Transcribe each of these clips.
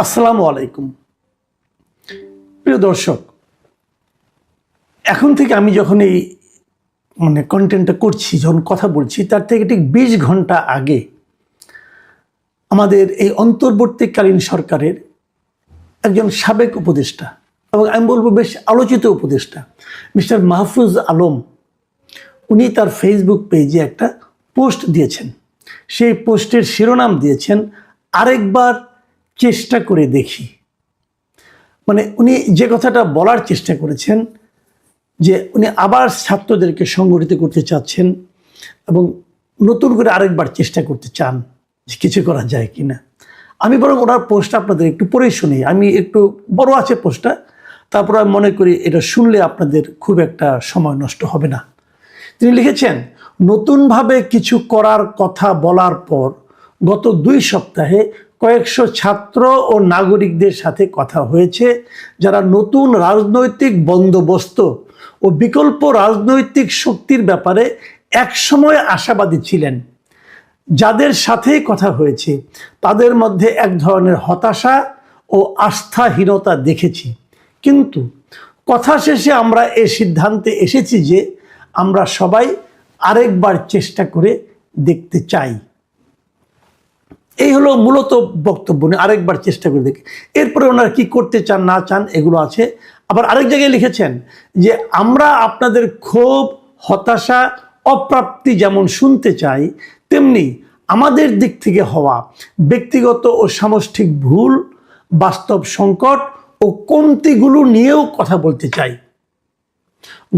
আসসালামু আলাইকুম প্রিয় দর্শক, এখন থেকে আমি যখন এই কন্টেন্টটা করছি, যখন কথা বলছি, তার থেকে ঠিক 20 ঘন্টা আগে আমাদের এই অন্তর্বর্তীকালীন সরকারের একজন সাবেক উপদেষ্টা এবং আমি বলবো বেশ আলোচিত উপদেষ্টা মিস্টার মাহফুজ আলম, উনি তার ফেসবুক পেজে একটা পোস্ট দিয়েছেন। সেই পোস্টের শিরোনাম দিয়েছেন আরেকবার চেষ্টা করে দেখি। উনি যে কথাটা বলার চেষ্টা করেছেন যে উনি আবার ছাত্রদেরকে সংগঠিত করতে চাচ্ছেন এবং নতুন করে আরেকবার চেষ্টা করতে চান যে কিছু করা যায় কিনা। আমি বরং ওনার পোস্টটা আপনাদের একটু পড়ে শুনি। আমি একটু বড় আছে পোস্টটা, তারপর আমি মনে করি এটা শুনলে আপনাদের খুব একটা সময় নষ্ট হবে না। তিনি লিখেছেন, নতুনভাবে কিছু করার কথা বলার পর গত 2 সপ্তাহে কয়েকশো ছাত্র ও নাগরিকদের সাথে কথা হয়েছে, যারা নতুন রাজনৈতিক বন্দোবস্ত ও বিকল্প রাজনৈতিক শক্তির ব্যাপারে একসময় আশাবাদী ছিলেন। যাদের সাথেই কথা হয়েছে তাদের মধ্যে এক ধরনের হতাশা ও আস্থাহীনতা দেখেছি, কিন্তু কথা শেষে আমরা এই সিদ্ধান্তে এসেছি যে আমরা সবাই আরেকবার চেষ্টা করে দেখতে চাই। এই হলো মূলত বক্তব্য, আরেকবার চেষ্টা করে দেখি। এরপরে ওনারা কি করতে চান না চান এগুলো আছে। আবার আরেক জায়গায় লিখেছেন যে আমরা আপনাদের ক্ষোভ, হতাশা, অপ্রাপ্তি যেমন শুনতে চাই, তেমনি আমাদের দিক থেকে হওয়া ব্যক্তিগত ও সামষ্টিক ভুল, বাস্তব সংকট ও কমতিগুলো নিয়েও কথা বলতে চাই।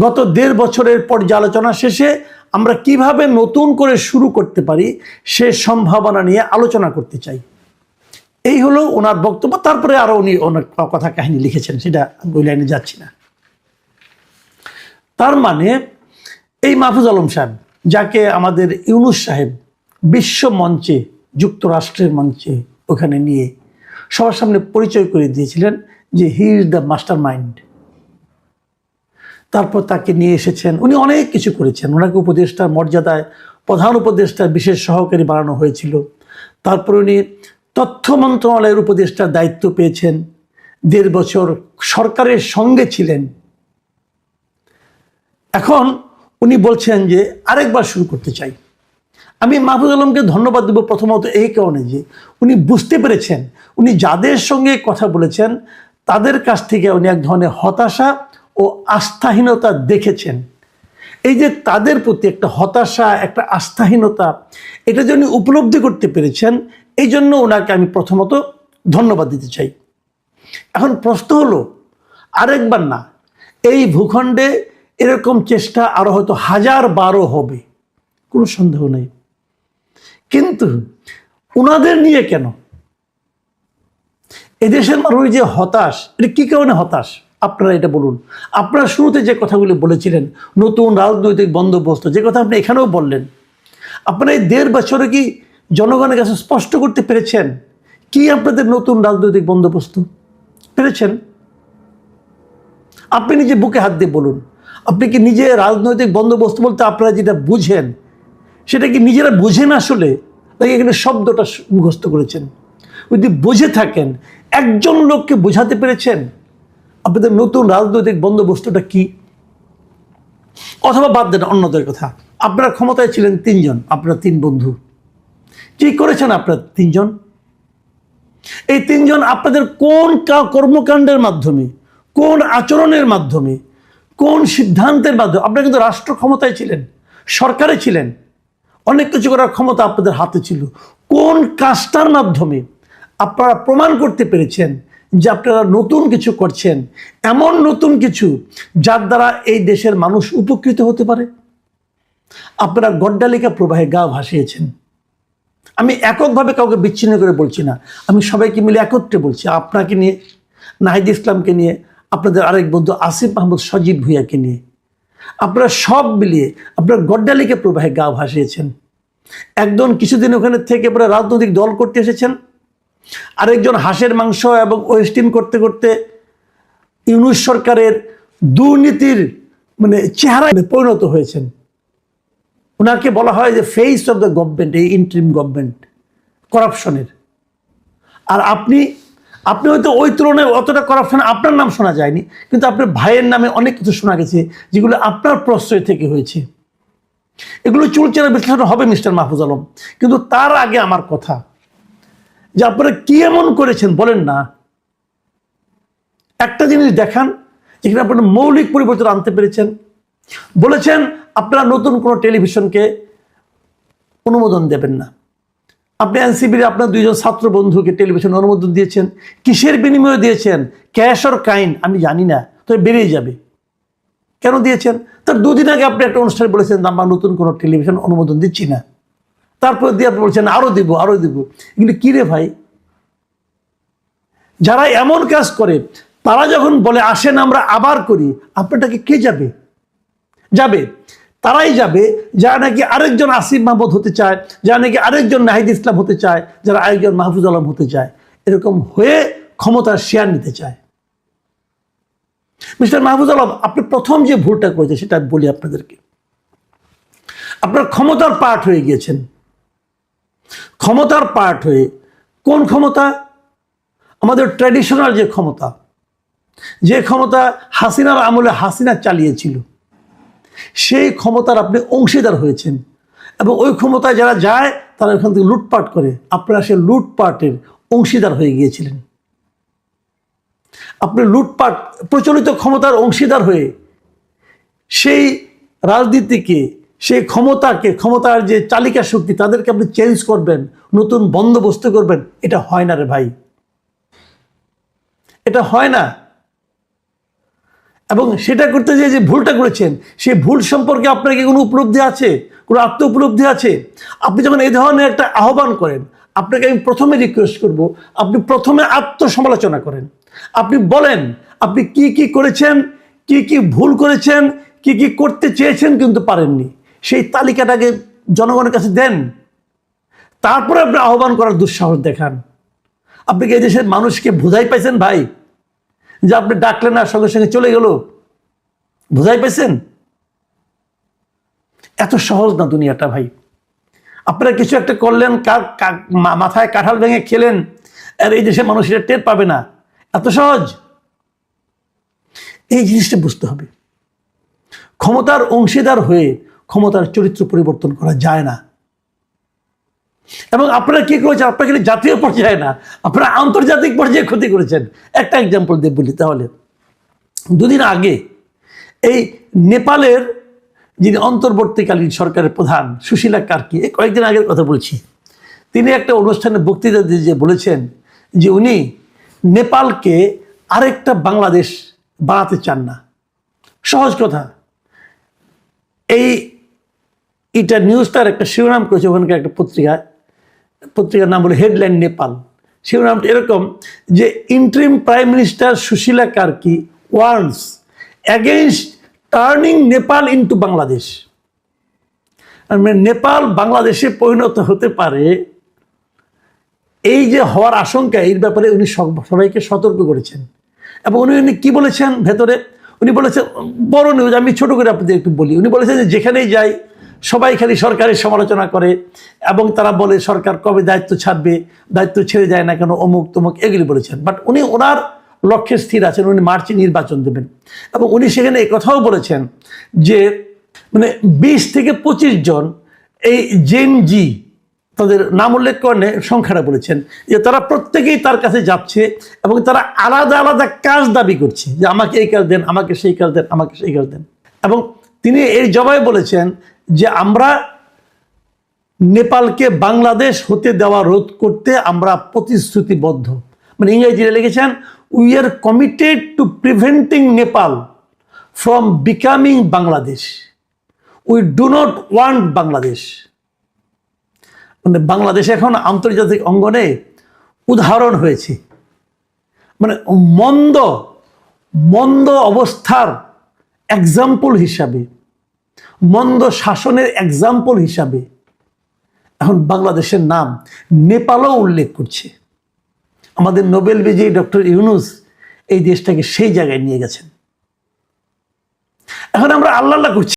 গত 1.5 বছরের পর্যালোচনা শেষে আমরা কিভাবে নতুন করে শুরু করতে পারি সে সম্ভাবনা নিয়ে আলোচনা করতে চাই। এই হলো ওনার বক্তব্য। তারপরে আরো উনি অনেক কথা কাহিনী লিখেছেন, সেটা ওই লাইনে যাচ্ছি না। তার মানে এই মাহফুজ আলম সাহেব, যাকে আমাদের ইউনূস সাহেব বিশ্ব মঞ্চে, যুক্তরাষ্ট্রের মঞ্চে ওখানে নিয়ে সবার সামনে পরিচয় করে দিয়েছিলেন যে he is the master mind. তারপর তাকে নিয়ে এসেছেন, উনি অনেক কিছু করেছেন। ওনাকে উপদেষ্টার মর্যাদায় প্রধান উপদেষ্টার বিশেষ সহকারী বানানো হয়েছিল। তারপর উনি তথ্য মন্ত্রণালয়ের উপদেষ্টার দায়িত্ব পেয়েছেন, 1.5 বছর সরকারের সঙ্গে ছিলেন। এখন উনি বলছেন যে আরেকবার শুরু করতে চাই। আমি মাহফুজ আলমকে ধন্যবাদ দেব প্রথমত এই কারণে যে উনি বুঝতে পেরেছেন উনি যাদের সঙ্গে কথা বলেছেন তাদের কাছ থেকে উনি এক ধরনের হতাশা ও আস্থাহীনতা দেখেছেন। এই যে তাদের প্রতি একটা হতাশা, একটা আস্থাহীনতা, এটা যে উনি উপলব্ধি করতে পেরেছেন, এই জন্য ওনাকে আমি প্রথমত ধন্যবাদ দিতে চাই। এখন প্রশ্ন হলো, আরেকবার না, এই ভূখণ্ডে এরকম চেষ্টা আরো হয়তো 1000-12 হবে, কোনো সন্দেহ নেই। কিন্তু ওনাদের নিয়ে কেন? এদেশের মানুষ যে হতাশ, এটা কি কারণে হতাশ আপনারা এটা বলুন। আপনারা শুরুতে যে কথাগুলি বলেছিলেন, নতুন রাজনৈতিক বন্দোবস্ত, যে কথা আপনি এখানেও বললেন, আপনারা এই 1.5 বছরে কি জনগণের কাছে স্পষ্ট করতে পেরেছেন কি আপনাদের নতুন রাজনৈতিক বন্দোবস্ত? পেরেছেন? আপনি নিজে বুকে হাত দিয়ে বলুন, আপনি কি নিজে রাজনৈতিক বন্দোবস্ত বলতে আপনারা যেটা বুঝেন সেটা কি নিজেরা বুঝেন আসলে, নাকি এখানে শব্দটা মুখস্থ করেছেন? যদি বুঝে থাকেন, একজন লোককে বোঝাতে পেরেছেন আপনাদের নতুন রাজনৈতিক বন্দোবস্তটা কি? অথবা বাদ দেন অন্যদের কথা, আপনারা ক্ষমতায় ছিলেন 3 জন, আপনারা 3 বন্ধু, কি করেছেন আপনারা 3 জন? এই 3 জন আপনাদের কোন কর্মকাণ্ডের মাধ্যমে, কোন আচরণের মাধ্যমে, কোন সিদ্ধান্তের মাধ্যমে? আপনারা কিন্তু রাষ্ট্র ক্ষমতায় ছিলেন, সরকারে ছিলেন, অনেক কিছু করার ক্ষমতা আপনাদের হাতে ছিল। কোন কাজটার মাধ্যমে আপনারা প্রমাণ করতে পেরেছেন যে আপনারা নতুন কিছু করছেন, এমন নতুন কিছু যার দ্বারা এই দেশের মানুষ উপকৃত হতে পারে? আপনারা গড্ডালিকা প্রবাহে গা ভাসিয়েছেন। আমি এককভাবে কাউকে বিচ্ছিন্ন করে বলছি না, আমি সবাইকে মিলে একত্রে বলছি। আপনাকে নিয়ে, নাহিদ ইসলামকে নিয়ে, আপনাদের আরেক বন্ধু আসিফ মাহমুদ সজীব ভুঁইয়াকে নিয়ে, আপনারা সব মিলিয়ে আপনারা গড্ডালিকা প্রবাহে গা ভাসিয়েছেন। একজন কিছুদিন ওখানে থেকে পরে রাজনৈতিক দল করতে এসেছেন, আরেকজন হাঁসের মাংস এবং ওয়েস্টিন করতে করতে ইউনূস সরকারের দুর্নীতির চেহারায় পরিণত হয়েছেন। ওনাকে বলা হয় যে ফেস অফ দ্য গভর্নমেন্ট, এই ইন্টারিম গভর্নমেন্ট, করাপশনের। আর আপনি হয়তো ওই তুলনায় অতটা করাপশন আপনার নাম শোনা যায়নি, কিন্তু আপনার ভাইয়ের নামে অনেক কিছু শোনা গেছে যেগুলো আপনার প্রশ্রয় থেকে হয়েছে। এগুলো চুলচেরা বিশ্লেষণ হবে মিস্টার মাহফুজ আলম, কিন্তু তার আগে আমার কথা যে আপনারা কি এমন করেছেন বলেন না। একটা জিনিস দেখান যেখানে আপনারা মৌলিক পরিবর্তন আনতে পেরেছেন। বলেছেন আপনারা নতুন কোনো টেলিভিশনকে অনুমোদন দেবেন না। আপনি এনসিবির আপনার 2 জন ছাত্র বন্ধুকে টেলিভিশন অনুমোদন দিয়েছেন। কিসের বিনিময়ে দিয়েছেন? ক্যাশ অর কাইন আমি জানি না, তবে বেরিয়ে যাবে। কেন দিয়েছেন? তার 2 দিন আগে আপনি একটা অনুষ্ঠানে বলেছেন আমরা নতুন কোনো টেলিভিশন অনুমোদন দিচ্ছি না। তারপর দিয়ে আপনি বলছেন আরো দিব আরো দিব। এগুলো কি রে ভাই? যারা এমন কাজ করে তারা যখন বলে আসেন আমরা আবার করি, আপনারটাকে কে যাবে? যাবে তারাই যাবে যারা নাকি আরেকজন আসিফ মাহমুদ হতে চায়, যারা নাকি আরেকজন নাহিদ ইসলাম হতে চায়, যারা আরেকজন মাহফুজ আলম হতে চায়, এরকম হয়ে ক্ষমতার শেয়ার নিতে চায়। মিস্টার মাহফুজ আলম, আপনি প্রথম যে ভুলটা করেছে সেটা বলি আপনাদেরকে। আপনার ক্ষমতার পার্ট হয়ে গিয়েছেন। ক্ষমতার পার্ট হয়ে কোন ক্ষমতা? আমাদের ট্র্যাডিশনাল যে ক্ষমতা, যে ক্ষমতা হাসিনার আমলে হাসিনা চালিয়েছিল, সেই ক্ষমতার আপনি অংশীদার হয়েছেন। এবং ওই ক্ষমতায় যারা যায় তারা ওখান থেকে লুটপাট করে, আপনারা সে লুটপাটের অংশীদার হয়ে গিয়েছিলেন। আপনি লুটপাট প্রচলিত ক্ষমতার অংশীদার হয়ে সেই রাজনীতিকে, সেই ক্ষমতাকে, ক্ষমতার যে চালিকা শক্তি তাদেরকে আপনি চেঞ্জ করবেন, নতুন বন্দোবস্ত করবেন, এটা হয় না রে ভাই, এটা হয় না। এবং সেটা করতে যে ভুলটা করেছেন সেই ভুল সম্পর্কে আপনার কি কোনো উপলব্ধি আছে, কোনো আত্ম উপলব্ধি আছে? আপনি যখন এই ধরনের একটা আহ্বান করেন, আপনাকে আমি প্রথমে রিকোয়েস্ট করব আপনি প্রথমে আত্মসমালোচনা করেন। আপনি বলেন আপনি কি কি করেছেন, কি কি ভুল করেছেন, কি কি করতে চেয়েছেন কিন্তু পারেননি, সেই তালিকাটাকে জনগণের কাছে দেন। তারপরে আপনি আহ্বান করার দুঃসাহস দেখান। আপনি কি এই দেশের মানুষকে বোঝাই পাইছেন ভাই যে আপনি ডাকলেন আর সঙ্গে সঙ্গে চলে গেল? বোঝাই পাইছেন? এত সহজ না দুনিয়াটা ভাই। আপনারা কিছু একটা করলেন, মাথায় কাঁঠাল ভেঙে খেলেন, আর এই দেশের মানুষ এটা টের পাবে না, এত সহজ? এই জিনিসটা বুঝতে হবে। ক্ষমতার অংশীদার হয়ে ক্ষমতার চরিত্র পরিবর্তন করা যায় না। এবং আপনারা কি করেছেন? আপনারা কিন্তু জাতীয় পর্যায়ে না, আপনারা আন্তর্জাতিক পর্যায়ে ক্ষতি করেছেন। একটা এক্সাম্পল দিয়ে বলি তাহলে। 2 দিন আগে এই নেপালের যিনি অন্তর্বর্তীকালীন সরকারের প্রধান সুশীলা কার্কি, কয়েকদিন আগের কথা বলছি, তিনি একটা অনুষ্ঠানে বক্তৃতা দিয়ে যে বলেছেন যে উনি নেপালকে আরেকটা বাংলাদেশ বানাতে চান না। সহজ কথা। এইটা নিউজটার একটা শিরোনাম করেছে ওখানকার একটা পত্রিকার নাম বলে হেডলাইন নেপাল। শিরোনামটা এরকম যে interim prime minister Sushila Karki warns against turning Nepal into Bangladesh. Nepal বাংলাদেশে পরিণত হতে পারে, এই যে হওয়ার আশঙ্কা, এর ব্যাপারে উনি সবাইকে সতর্ক করেছেন। এবং উনি কি বলেছেন ভেতরে? উনি বলেছেন, বড় নিউজ, আমি ছোট করে আপনাদের একটু বলি। উনি বলেছেন যে যেখানেই যাই সবাই খালি সরকারের সমালোচনা করে এবং তারা বলে সরকার কবে দায়িত্ব ছাড়বে, দায়িত্ব ছেড়ে যায় না কেন, অমুক তমুক, এগুলি বলেছেন। বাট উনি ওনার লক্ষ্যে স্থির আছেন, উনি মার্চে নির্বাচন দেবেন। এবং উনি সেখানে এই কথাও বলেছেন যে 20 থেকে 25 জন এই জেন জি, তাদের নাম উল্লেখ করে সংখ্যাটা বলেছেন যে তারা প্রত্যেকেই তার কাছে যাচ্ছে এবং তারা আলাদা আলাদা কাজ দাবি করছে যে আমাকে এই কাজ দেন, আমাকে সেই কাজ দেন, আমাকে সেই কাজ দেন। এবং তিনি এই জবাবে বলেছেন যে আমরা নেপালকে বাংলাদেশ হতে দেওয়া রোধ করতে আমরা প্রতিশ্রুতিবদ্ধ। ইংরেজিতে লিখেছেন we are committed two preventing Nepal from becoming Bangladesh, we do not want Bangladesh. Bangladesh এখন আন্তর্জাতিক অঙ্গনে উদাহরণ হয়েছে, মন্দ মন্দ অবস্থার এক্সাম্পল হিসাবে, মন্দ শাসনের এক্সাম্পল হিসাবে এখন বাংলাদেশের নাম নেপালও উল্লেখ করছে। আমাদের নোবেল বিজয়ী ডক্টর ইউনূস এই দেশটাকে সেই জায়গায় নিয়ে গেছেন। এখন আমরা আল্লাহ করছি।